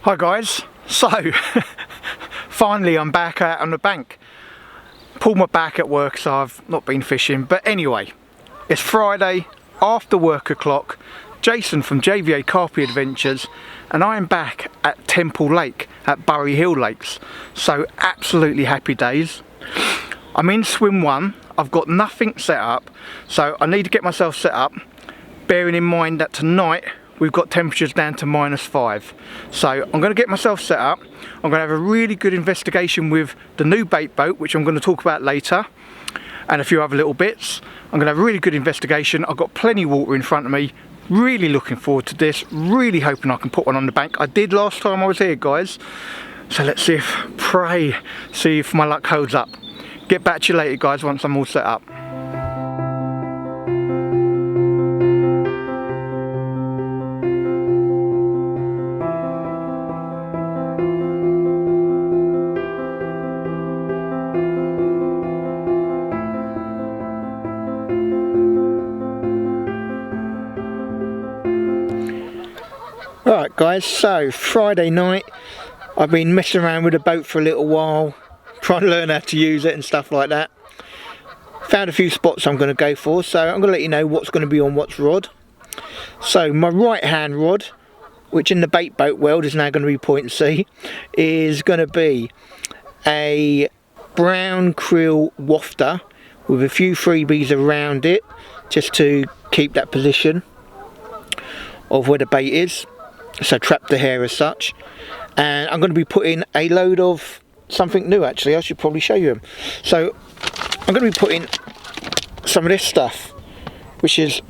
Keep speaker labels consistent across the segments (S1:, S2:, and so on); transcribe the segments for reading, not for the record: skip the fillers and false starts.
S1: Hi guys, so finally I'm back out on the bank. Pulled my back at work, so I've not been fishing, but anyway, it's Friday after work o'clock. Jason from JVA Carp Adventures and I am back at Temple Lake at Bury Hill Lakes, so absolutely happy days. I'm in swim 1, I've got nothing set up, so I need to get myself set up, bearing in mind that tonight we've got temperatures down to -5. So I'm going to get myself set up. I'm going to have a really good investigation with the new bait boat, which I'm going to talk about later, and a few other little bits. I'm going to have a really good investigation. I've got plenty of water in front of me. Really looking forward to this. Really hoping I can put one on the bank. I did last time I was here, guys. So let's see if my luck holds up. Get back to you later, guys, once I'm all set up. Alright guys, so Friday night, I've been messing around with the boat for a little while, trying to learn how to use it and stuff like that. Found a few spots I'm going to go for, so I'm going to let you know what's going to be on what's rod. So my right hand rod, which in the bait boat world is now going to be point C, is going to be a brown krill wafter with a few freebies around it, just to keep that position of where the bait is. So trap the hair as such, and I'm going to be putting a load of something new. Actually, I should probably show you them. So I'm going to be putting some of this stuff, which is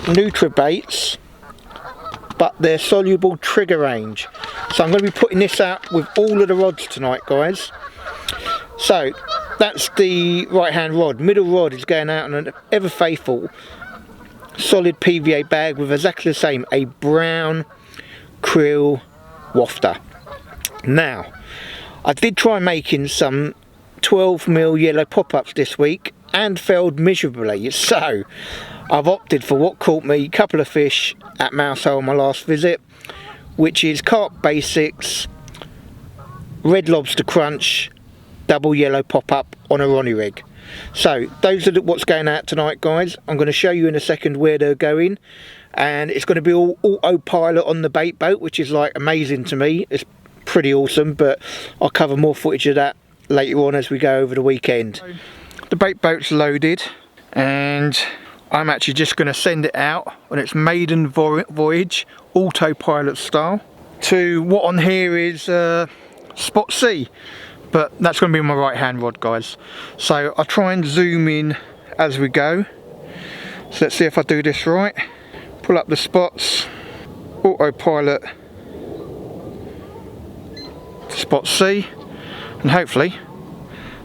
S1: Nutra baits, but they're soluble trigger range. So I'm going to be putting this out with all of the rods tonight, guys. So that's the right hand rod. Middle rod is going out on an ever faithful solid PVA bag with exactly the same, a brown krill wafter. Now, I did try making some 12mm yellow pop-ups this week and failed miserably, so I've opted for what caught me a couple of fish at Mousehole on my last visit, which is Carp Basics Red Lobster Crunch double yellow pop-up on a Ronnie rig. So those are what's going out tonight, guys. I'm going to show you in a second where they're going, and it's going to be all autopilot on the bait boat, which is like amazing to me. It's pretty awesome, but I'll cover more footage of that later on as we go over the weekend. The bait boat's loaded and I'm actually just going to send it out on its maiden voyage, autopilot style, to what on here is spot C. But that's going to be my right hand rod, guys. So I'll try and zoom in as we go. So let's see if I do this right. Pull up the spots, autopilot spot C, and hopefully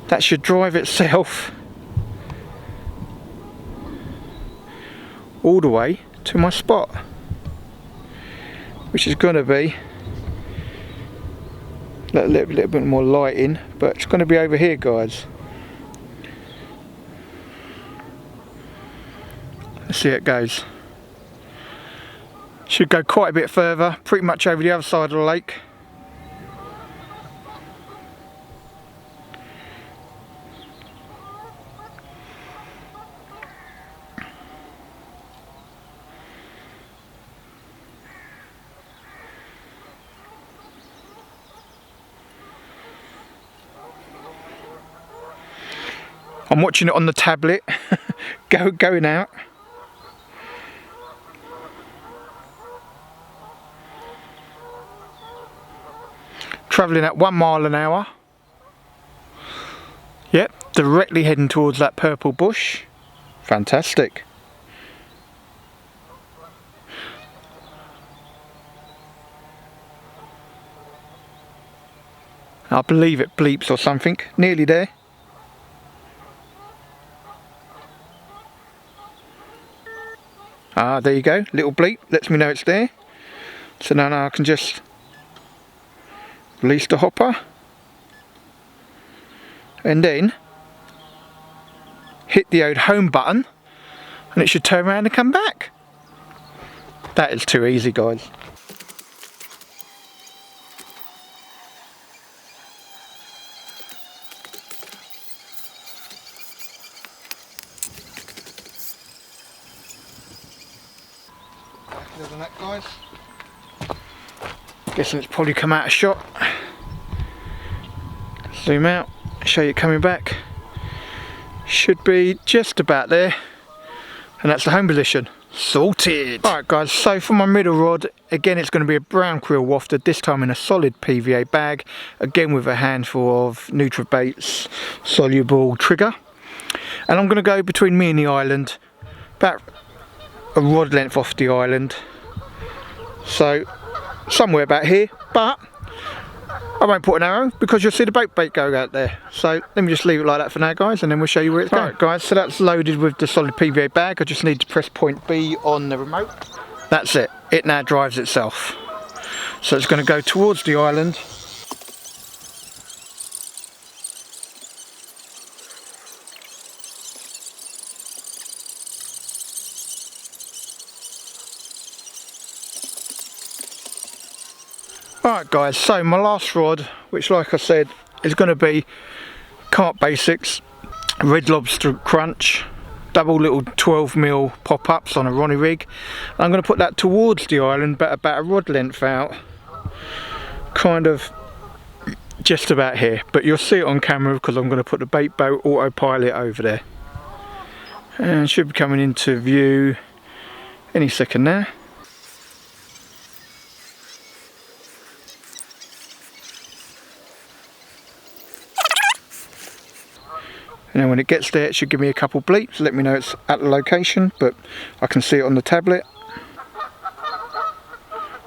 S1: that should drive itself all the way to my spot, which is going to be a little bit more lighting, but it's going to be over here, guys. Let's see how it goes. Should go quite a bit further, pretty much over the other side of the lake. I'm watching it on the tablet, going out. Travelling at 1 mile an hour. Yep, directly heading towards that purple bush. Fantastic. I believe it bleeps or something. Nearly there. Ah, there you go, little bleep, lets me know it's there. So now I can just release the hopper and then hit the old home button and it should turn around and come back. That is too easy, guys. on that, guys. Guessing it's probably come out of shot. Zoom out, show you coming back. Should be just about there. And that's the home position. Sorted! Alright guys, so for my middle rod, again it's going to be a brown krill wafted, this time in a solid PVA bag, again with a handful of Nutribait's soluble trigger. And I'm going to go between me and the island, about a rod length off the island. So, somewhere about here, but I won't put an arrow because you'll see the boat bait go out there. So let me just leave it like that for now, guys, and then we'll show you where it's going. Right guys, so that's loaded with the solid PVA bag. I just need to press point B on the remote. That's it, it now drives itself. So it's going to go towards the island. Alright guys, so my last rod, which like I said is going to be Carp Basics Red Lobster Crunch, double little 12mm pop-ups on a Ronnie rig. I'm going to put that towards the island, but about a rod length out, kind of just about here, but you'll see it on camera because I'm going to put the bait boat autopilot over there, and should be coming into view any second now. And then when it gets there, it should give me a couple bleeps, let me know it's at the location, but I can see it on the tablet.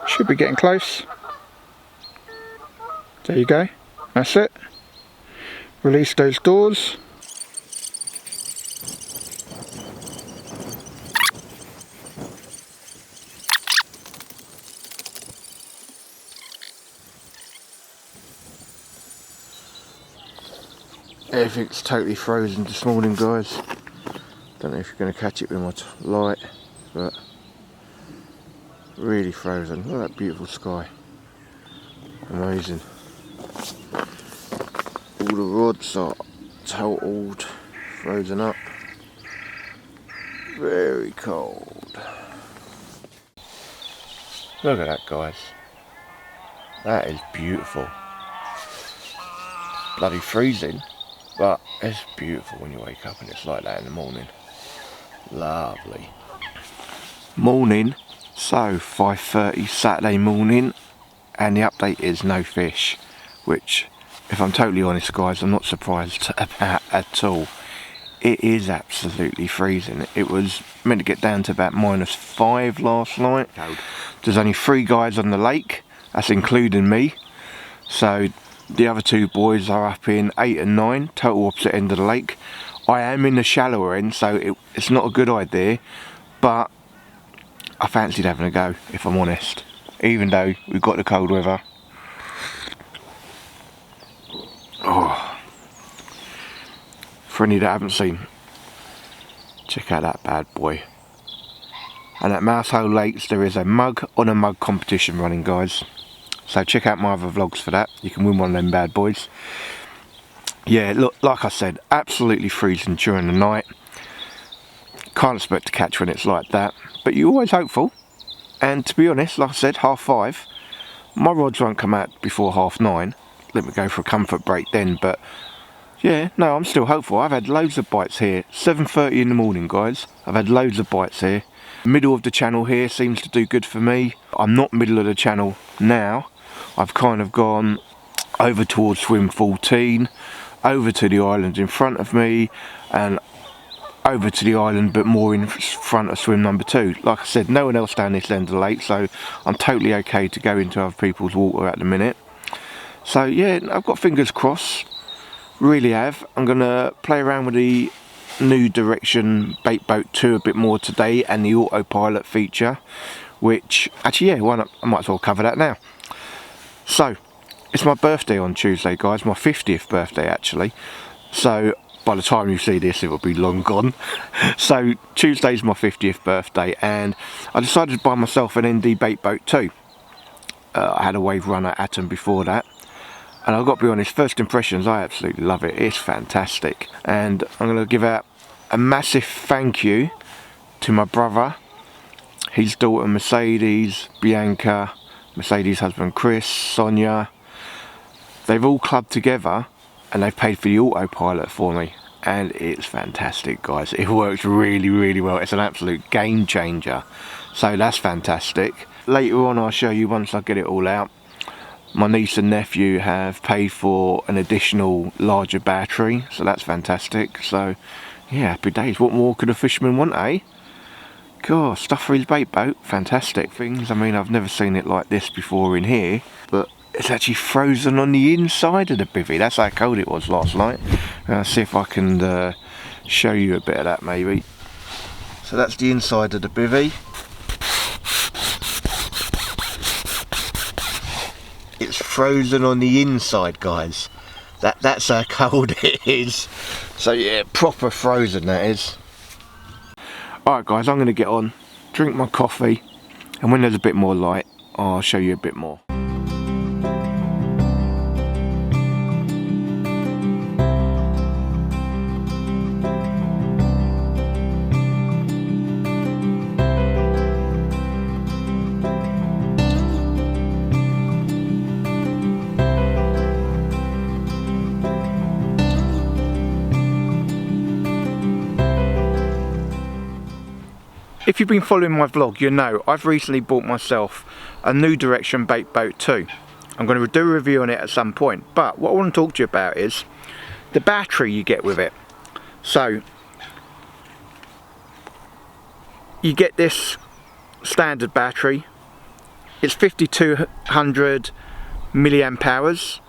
S1: Should be getting close. There you go, that's it. Release those doors. Everything's totally frozen this morning, guys. Don't know if you're going to catch it with my light, but really frozen. Look at that beautiful sky. Amazing. All the rods are totaled, frozen up. Very cold. Look at that, guys. That is beautiful. Bloody freezing. But it's beautiful when you wake up and it's like that in the morning. Lovely. Morning, so 5:30 Saturday morning, and the update is no fish, which, if I'm totally honest guys, I'm not surprised about at all. It is absolutely freezing. It was meant to get down to about -5 last night. There's only 3 guys on the lake, that's including me. So the other 2 boys are up in 8 and 9, total opposite end of the lake. I am in the shallower end, so it's not a good idea, but I fancied having a go, if I'm honest, even though we've got the cold weather. Oh. For any that haven't seen, check out that bad boy. And at Mousehole Lakes there is a mug on a mug competition running, guys. So check out my other vlogs for that. You can win one of them bad boys. Yeah, look, like I said, absolutely freezing during the night. Can't expect to catch when it's like that, but you're always hopeful. And to be honest, like I said, 5:30. My rods won't come out before 9:30. Let me go for a comfort break then, but yeah, no, I'm still hopeful. I've had loads of bites here. 7:30 in the morning, guys. I've had loads of bites here. Middle of the channel here seems to do good for me. I'm not middle of the channel now. I've kind of gone over towards swim 14, over to the island in front of me, and over to the island but more in front of swim number 2. Like I said, no one else down this end of the lake, so I'm totally okay to go into other people's water at the minute. So yeah, I've got fingers crossed, really have. I'm going to play around with the new Direction Bait Boat 2 a bit more today, and the autopilot feature, which actually, yeah, why not? I might as well cover that now. So it's my birthday on Tuesday, guys, my 50th birthday actually, so by the time you see this it will be long gone. So Tuesday's my 50th birthday, and I decided to buy myself an ND Bait Boat 2. I had a Wave Runner Atom before that, and I've got to be honest, first impressions, I absolutely love it. It's fantastic, and I'm going to give out a massive thank you to my brother. his daughter Mercedes, Bianca, Mercedes' husband Chris, Sonia, they've all clubbed together and they've paid for the autopilot for me, and it's fantastic, guys. It works really, really well. It's an absolute game changer, so that's fantastic. Later on I'll show you, once I get it all out, my niece and nephew have paid for an additional larger battery, so that's fantastic. So yeah, happy days. What more could a fisherman want, eh? God, stuff for his bait boat, fantastic things. I mean, I've never seen it like this before in here, but it's actually frozen on the inside of the bivvy. That's how cold it was last night. I'll see if I can show you a bit of that maybe. So that's the inside of the bivvy. It's frozen on the inside, guys. That's how cold it is. So yeah, proper frozen that is. Alright guys, I'm going to get on, drink my coffee, and when there's a bit more light, I'll show you a bit more. If you've been following my vlog, you know I've recently bought myself a new direction bait boat too. I'm going to do a review on it at some point, but what I want to talk to you about is the battery you get with it. So you get this standard battery. It's 5200 milliamp hours,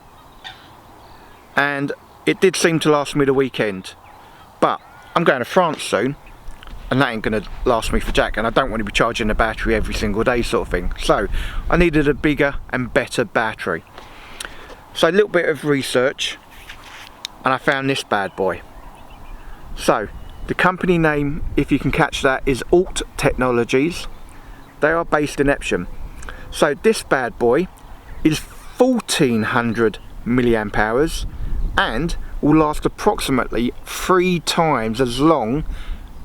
S1: and it did seem to last me the weekend, but I'm going to France soon, and that ain't going to last me for jack, and I don't want to be charging the battery every single day sort of thing. So I needed a bigger and better battery. So a little bit of research, and I found this bad boy. So the company name, if you can catch that, is Altechnologies. They are based in Epsom. So this bad boy is 1400 milliamp hours and will last approximately 3 times as long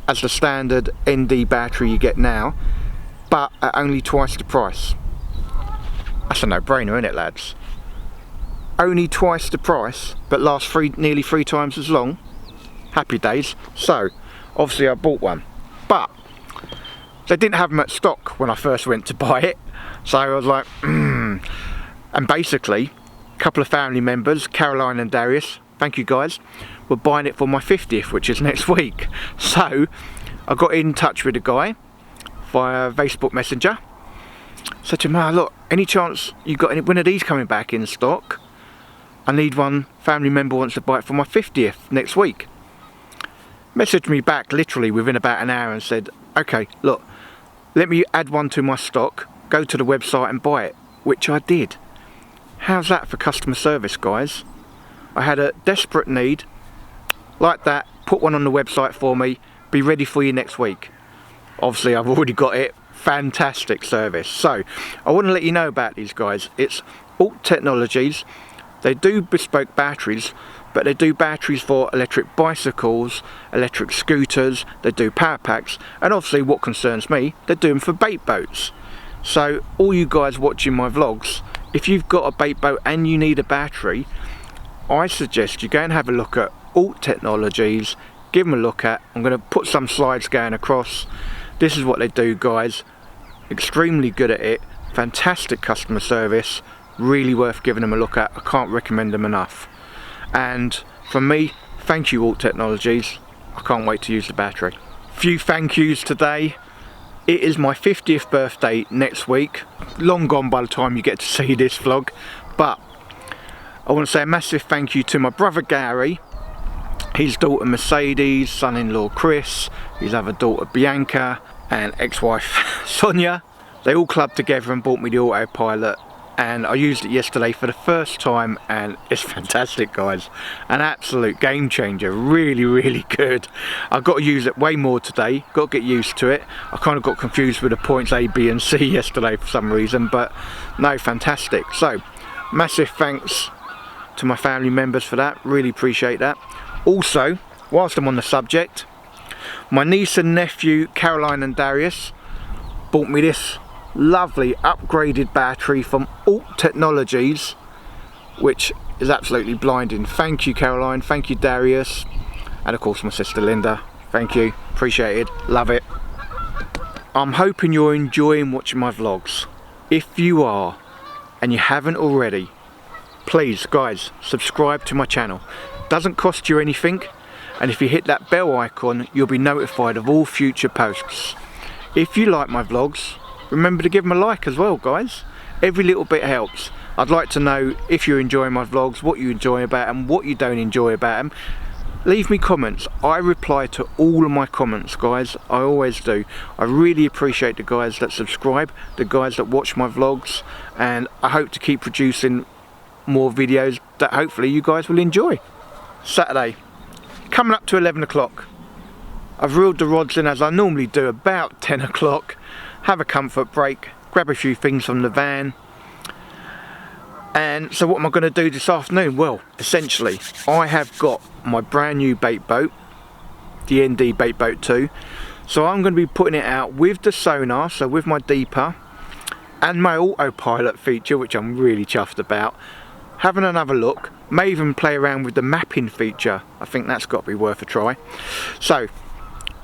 S1: as the standard ND battery you get now, but at only twice the price. That's a no-brainer, isn't it, lads? Only twice the price, but lasts nearly 3 times as long. Happy days. So obviously I bought one, but they didn't have them at stock when I first went to buy it, so I was like, And basically a couple of family members, Caroline and Darius, thank you guys, were buying it for my 50th, which is next week. So I got in touch with the guy via Facebook Messenger. Said to him, look, any chance you got any one of these coming back in stock? I need one. Family member wants to buy it for my 50th next week. Messaged me back literally within about an hour and said, okay, look, let me add one to my stock, go to the website and buy it, which I did. How's that for customer service, guys? I had a desperate need like that, put one on the website for me, be ready for you next week. Obviously I've already got it. Fantastic service. So I want to let you know about these guys. It's Altechnologies. They do bespoke batteries, but they do batteries for electric bicycles, electric scooters, they do power packs, and obviously what concerns me, they do them for bait boats. So all you guys watching my vlogs, if you've got a bait boat and you need a battery, I suggest you go and have a look at Altechnologies, give them a look at. I'm going to put some slides going across. This is what they do, guys. Extremely good at it, fantastic customer service, really worth giving them a look at. I can't recommend them enough. And from me, thank you Altechnologies. I can't wait to use the battery. Few thank yous today. It is my 50th birthday next week. Long gone by the time you get to see this vlog, but I want to say a massive thank you to my brother Gary, his daughter Mercedes, son-in-law Chris, his other daughter Bianca, and ex-wife Sonia. They all clubbed together and bought me the autopilot, and I used it yesterday for the first time, and it's fantastic, guys. An absolute game changer. Really, really good. I've got to use it way more today. Got to get used to it. I kind of got confused with the points A, B and C yesterday for some reason, but no, fantastic. So massive thanks to my family members for that. Really appreciate that. Also, whilst I'm on the subject, my niece and nephew Caroline and Darius bought me this lovely upgraded battery from Altechnologies, which is absolutely blinding. Thank you, Caroline, thank you, Darius, and of course my sister Linda. Thank you, appreciate it, love it. I'm hoping you're enjoying watching my vlogs. If you are, and you haven't already, please guys, subscribe to my channel. Doesn't cost you anything, and if you hit that bell icon, you'll be notified of all future posts. If you like my vlogs, remember to give them a like as well, guys. Every little bit helps. I'd like to know if you're enjoying my vlogs, what you enjoy about them, what you don't enjoy about them. Leave me comments. I reply to all of my comments, guys. I always do. I really appreciate the guys that subscribe, the guys that watch my vlogs, and I hope to keep producing more videos that hopefully you guys will enjoy. Saturday, coming up to 11 o'clock. I've reeled the rods in as I normally do about 10 o'clock. Have a comfort break, grab a few things from the van. And so what am I going to do this afternoon? Well, essentially, I have got my brand new bait boat, the ND Bait Boat 2. So I'm going to be putting it out with the sonar, so with my deeper, and my autopilot feature, which I'm really chuffed about. Having another look, may even play around with the mapping feature. I think that's got to be worth a try. So,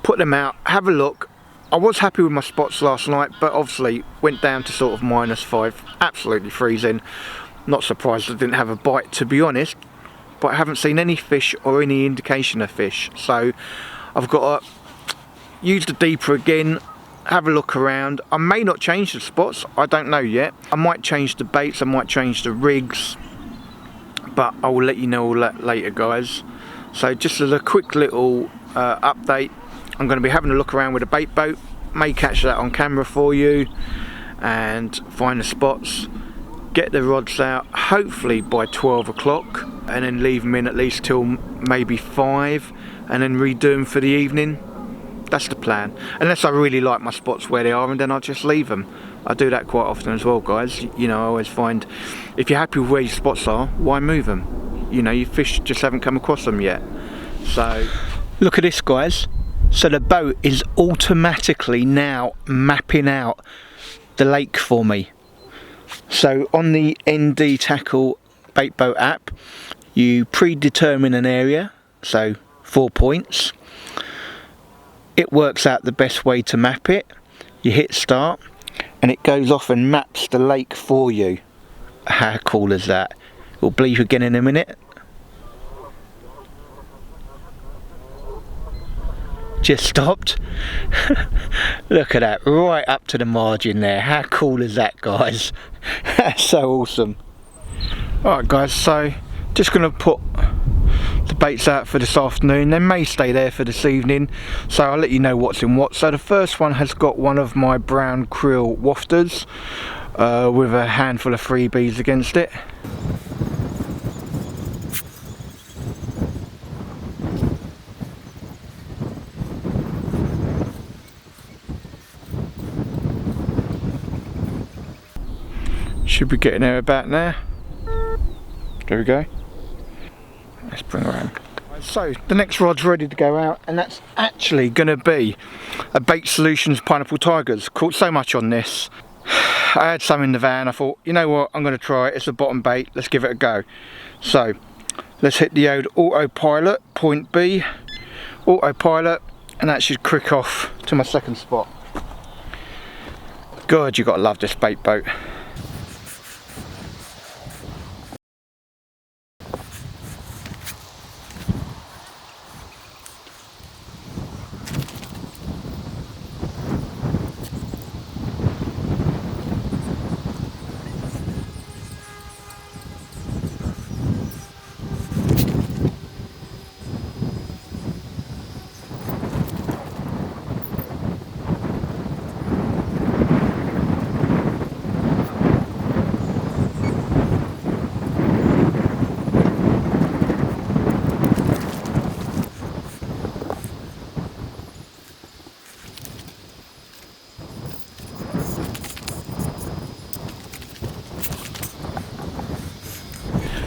S1: put them out, have a look. I was happy with my spots last night, but obviously went down to sort of -5, absolutely freezing. Not surprised I didn't have a bite, to be honest, but I haven't seen any fish or any indication of fish, so I've got to use the deeper again, have a look around. I may not change the spots, I don't know yet. I might change the baits, I might change the rigs, but I will let you know all that later, guys. So just as a quick little update, I'm going to be having a look around with a bait boat, may catch that on camera for you and find the spots. Get the rods out hopefully by 12 o'clock and then leave them in at least till maybe 5 and then redo them for the evening. That's the plan, unless I really like my spots where they are, and then I'll just leave them. I do that quite often as well, guys. You know, I always find if you're happy with where your spots are, why move them? You know, your fish just haven't come across them yet. So look at this, guys. So the boat is automatically now mapping out the lake for me. So on the ND Tackle Bait Boat app, you predetermine an area, so 4 points. It works out the best way to map it. You hit start and it goes off and maps the lake for you. How cool is that? We'll bleep again in a minute. Just stopped. Look at that, right up to the margin there. How cool is that, guys? That's so awesome. Alright guys, so just going to put the baits out for this afternoon. They may stay there for this evening, so I'll let you know what's in what. So the first one has got one of my brown krill wafters with a handful of freebies against it. Should be getting there about now. There we go. Let's bring her around. So the next rod's ready to go out, and that's actually going to be a Bait Solutions Pineapple Tigers. Caught so much on this. I had some in the van. I thought, you know what, I'm going to try it. It's a bottom bait. Let's give it a go. So let's hit the old autopilot, point B, autopilot, and that should crick off to my second spot. God, you got to love this bait boat.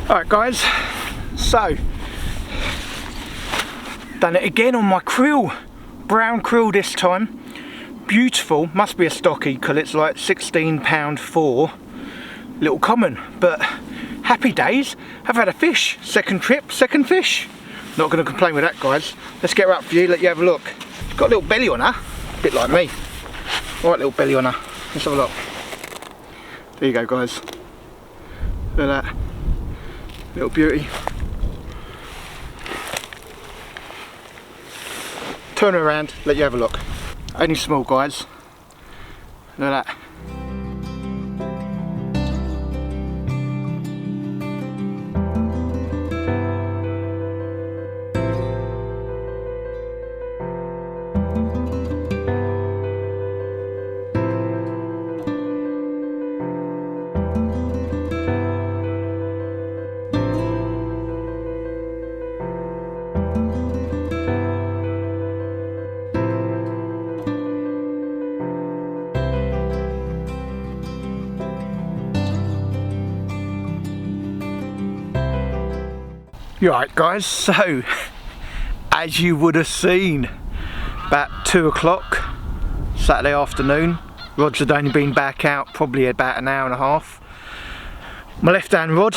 S1: Alright guys, so done it again on my krill, brown krill this time. beautiful, must be a stocky because it's like £16.4 little common, but happy days. Have had a fish, second trip, second fish. Not going to complain with that, guys. Let's get her up for you, let you have a look. She's got a little belly on her, a bit like me. Right, little belly on her. Let's have a look. There you go, guys. Look at that. Little beauty. Turn her around, let you have a look. Only small, guys. Look at that. You're right, guys, so as you would have seen, about 2 o'clock Saturday afternoon, rods had only been back out probably about an hour and a half. My left hand rod,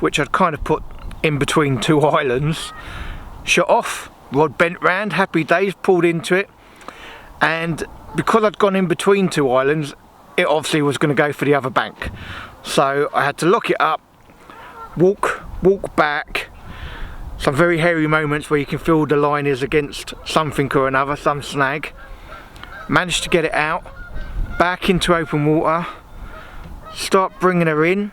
S1: which I'd kind of put in between two islands, shot off, rod bent round, happy days, pulled into it, and because I'd gone in between two islands, it obviously was going to go for the other bank, so I had to lock it up, walk back. Some very hairy moments where you can feel the line is against something or another, some snag. Managed to get it out, back into open water, start bringing her in,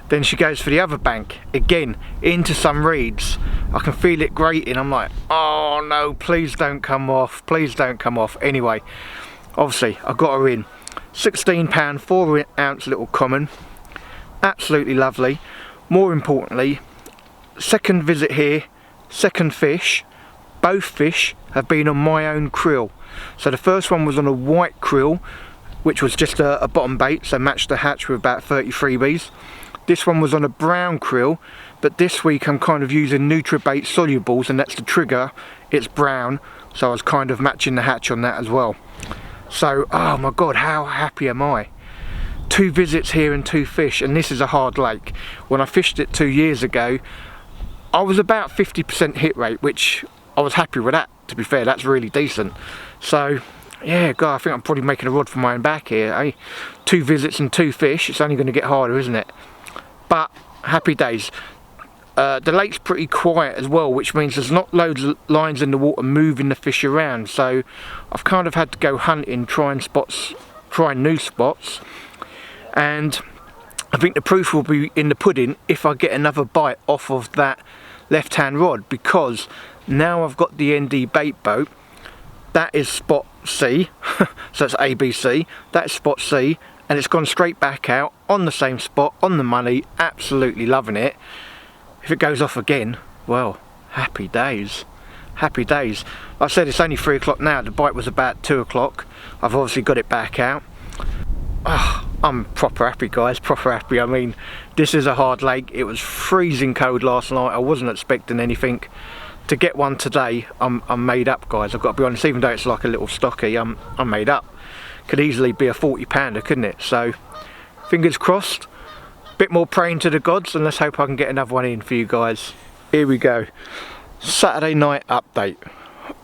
S1: then she goes for the other bank, again, into some reeds. I can feel it grating, I'm like, oh no, please don't come off, please don't come off. Anyway, obviously, I got her in. £16, 4 ounce little common, absolutely lovely. More importantly, second visit here, second fish, both fish have been on my own krill. So the first one was on a white krill, which was just a bottom bait, so matched the hatch with about 30 freebies. This one was on a brown krill, but this week I'm kind of using NutriBait solubles, and that's the trigger, it's brown, so I was kind of matching the hatch on that as well. So, oh my god, how happy am I? 2 visits here and 2 fish, and this is a hard lake. When I fished it 2 years ago, I was about 50% hit rate, which I was happy with that, to be fair, that's really decent. So, yeah, God, I think I'm probably making a rod for my own back here, eh? 2 visits and 2 fish, it's only going to get harder, isn't it? But, happy days. The lake's pretty quiet as well, which means there's not loads of lines in the water moving the fish around, so I've kind of had to go hunting, trying new spots, and I think the proof will be in the pudding if I get another bite off of that left hand rod, because now I've got the ND bait boat. That is spot C, so it's ABC, that's spot C, and it's gone straight back out on the same spot, on the money, absolutely loving it. If it goes off again, well, happy days, happy days. Like I said, it's only 3 o'clock now, the bite was about 2 o'clock, I've obviously got it back out. Oh, I'm proper happy, guys, proper happy. I mean, this is a hard lake. It was freezing cold last night. I wasn't expecting anything. To get one today, I'm made up, guys. I've got to be honest, even though it's like a little stocky, I'm made up. Could easily be a 40 pounder, couldn't it? So, fingers crossed. Bit more praying to the gods, and let's hope I can get another one in for you guys. Here we go. Saturday night update.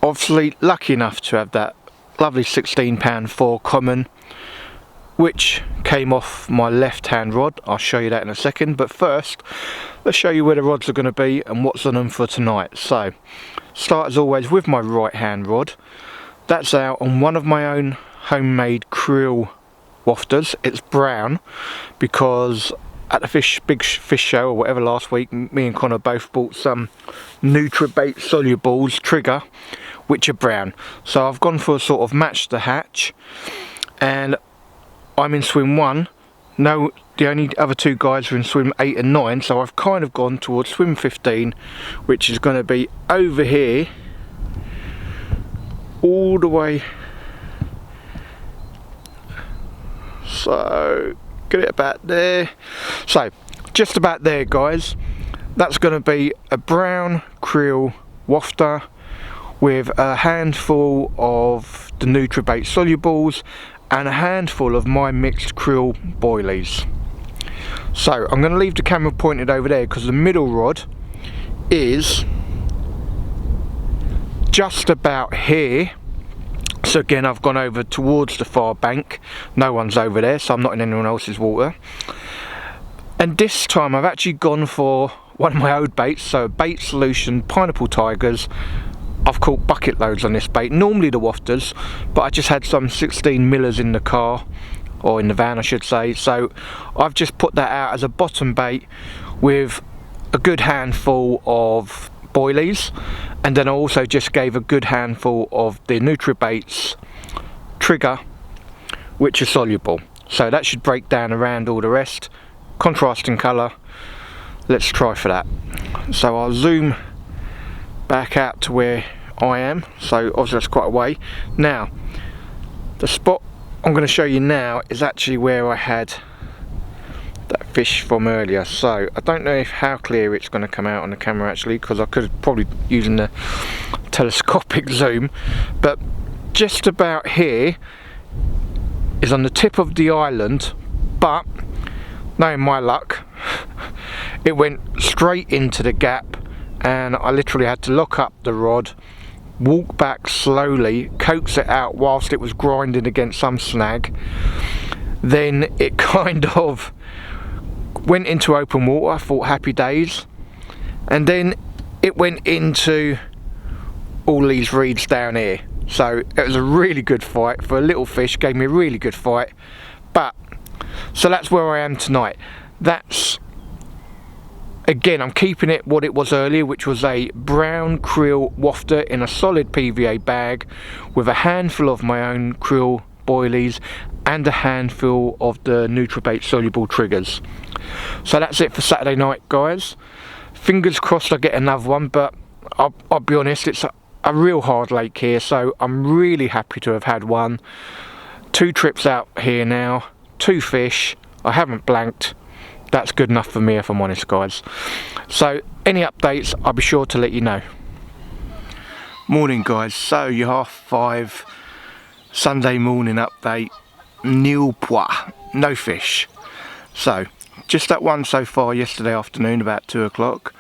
S1: Obviously, lucky enough to have that lovely £16 4 common, which came off my left hand rod. I'll show you that in a second, but first let's show you where the rods are going to be and what's on them for tonight. So start as always with my right hand rod. That's out on one of my own homemade krill wafters. It's brown because at the big fish show or whatever last week, me and Connor both bought some NutriBait solubles trigger, which are brown. So I've gone for a sort of match the hatch, and I'm in swim 1. No, the only other 2 guys are in swim 8 and 9, so I've kind of gone towards swim 15, which is going to be over here, all the way. So, get it about there. So, just about there, guys. That's going to be a brown krill wafter with a handful of the Nutribait solubles and a handful of my mixed krill boilies. So I'm going to leave the camera pointed over there because the middle rod is just about here. So again, I've gone over towards the far bank. No one's over there, so I'm not in anyone else's water. And this time I've actually gone for one of my old baits, so Bait Solution Pineapple Tigers. I've caught bucket loads on this bait, normally the wafters, but I just had some 16 millers in the car, or in the van I should say, so I've just put that out as a bottom bait with a good handful of boilies, and then I also just gave a good handful of the Nutribaits trigger, which is soluble, so that should break down around all the rest. Contrasting colour. Let's try for that. So I'll zoom back out to where I am, so obviously that's quite a way. Now the spot I'm going to show you now is actually where I had that fish from earlier, so I don't know how clear it's going to come out on the camera actually, because I could probably using the telescopic zoom, but just about here is on the tip of the island, but knowing my luck it went straight into the gap and I literally had to lock up the rod, walk back slowly, coax it out whilst it was grinding against some snag. Then it kind of went into open water. I thought happy days, and then it went into all these reeds down here. So it was a really good fight for a little fish, gave me a really good fight. But so that's where I am tonight. That's, again, I'm keeping it what it was earlier, which was a brown krill wafter in a solid PVA bag with a handful of my own krill boilies and a handful of the Nutribait soluble triggers. So that's it for Saturday night, guys. Fingers crossed I get another one, but I'll be honest, it's a real hard lake here, so I'm really happy to have had one. 2 trips out here now, 2 fish, I haven't blanked. That's good enough for me, if I'm honest, guys. So any updates, I'll be sure to let you know. Morning, guys. So your 5:30 Sunday morning update. Nil pois, no fish. So just that one so far yesterday afternoon about 2 o'clock.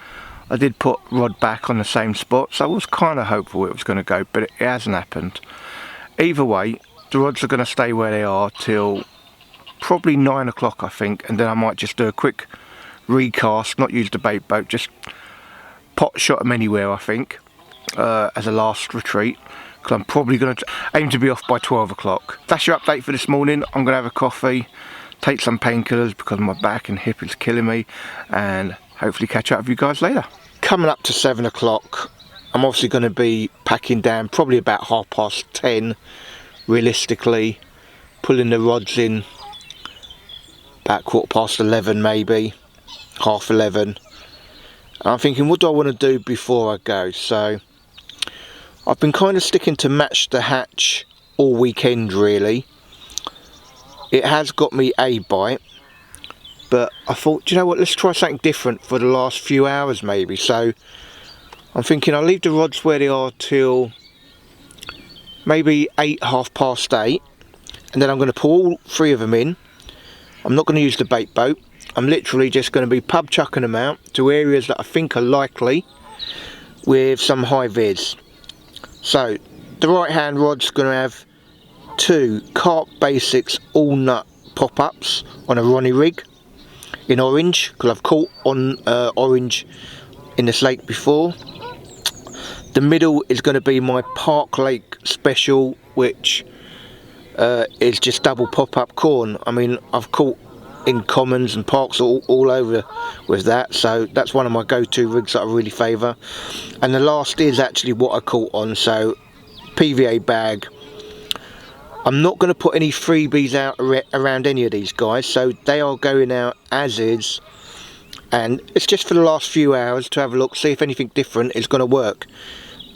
S1: I did put rod back on the same spot, so I was kind of hopeful it was going to go, but it hasn't happened. Either way, the rods are going to stay where they are till probably 9 o'clock, I think, and then I might just do a quick recast, not use the bait boat, just pot shot them anywhere, I think, as a last retreat, because I'm probably going to aim to be off by 12 o'clock. That's your update for this morning. I'm going to have a coffee, take some painkillers because my back and hip is killing me, and hopefully catch up with you guys later. Coming up to 7 o'clock, I'm obviously going to be packing down probably about 10:30 realistically, pulling the rods in about 11:15 maybe, 11:30. I'm thinking, what do I want to do before I go? So I've been kind of sticking to match the hatch all weekend really. It has got me a bite, but I thought, do you know what, let's try something different for the last few hours maybe. So I'm thinking I'll leave the rods where they are till maybe 8, 8:30, and then I'm going to pull all 3 of them in. I'm not going to use the bait boat. I'm literally just going to be pub chucking them out to areas that I think are likely with some high vids. So the right hand rod's going to have 2 Carp Basics all nut pop-ups on a Ronnie rig in orange, because I've caught on orange in this lake before. The middle is going to be my Park Lake Special, which is just double pop-up corn. I mean, I've caught in commons and parks all over with that, so that's one of my go-to rigs that I really favour. And the last is actually what I caught on, so PVA bag. I'm not going to put any freebies out around any of these guys, so they are going out as is, and it's just for the last few hours to have a look, see if anything different is going to work.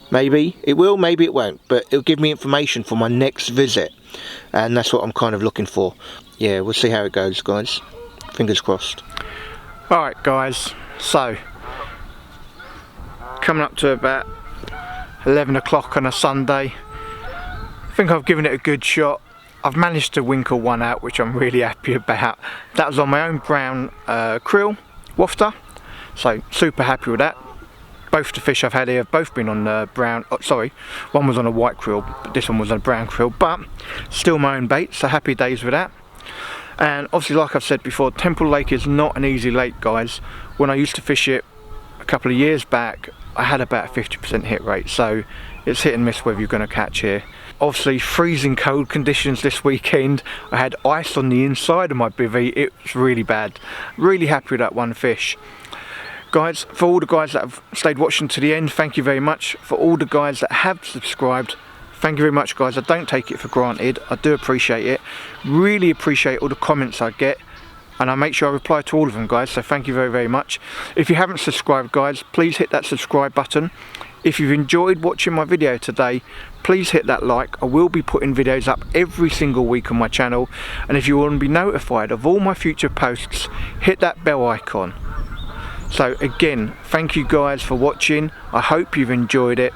S1: Maybe it will, maybe it won't, but it'll give me information for my next visit, and that's what I'm kind of looking for. Yeah, we'll see how it goes, guys. Fingers crossed. Alright guys, so coming up to about 11 o'clock on a Sunday. I think I've given it a good shot. I've managed to winkle one out, which I'm really happy about. That was on my own brown krill wafter, so super happy with that. Both the fish I've had here have both been on the brown, one was on a white krill, but this one was on a brown krill, but still my own bait, so happy days with that. And obviously, like I've said before, Temple Lake is not an easy lake, guys. When I used to fish it a couple of years back, I had about a 50% hit rate, so it's hit and miss whether you're going to catch here. Obviously, freezing cold conditions this weekend. I had ice on the inside of my bivvy. It was really bad. Really happy with that one fish. Guys, for all the guys that have stayed watching to the end, thank you very much. For all the guys that have subscribed, thank you very much, guys. I don't take it for granted. I do appreciate it. Really appreciate all the comments I get, and I make sure I reply to all of them, guys, so thank you very, very much. If you haven't subscribed, guys, please hit that subscribe button. If you've enjoyed watching my video today, please hit that like. I will be putting videos up every single week on my channel, and if you want to be notified of all my future posts, hit that bell icon. So again, thank you guys for watching. I hope you've enjoyed it.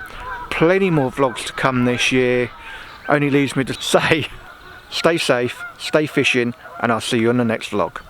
S1: Plenty more vlogs to come this year. Only leaves me to say, stay safe, stay fishing, and I'll see you on the next vlog.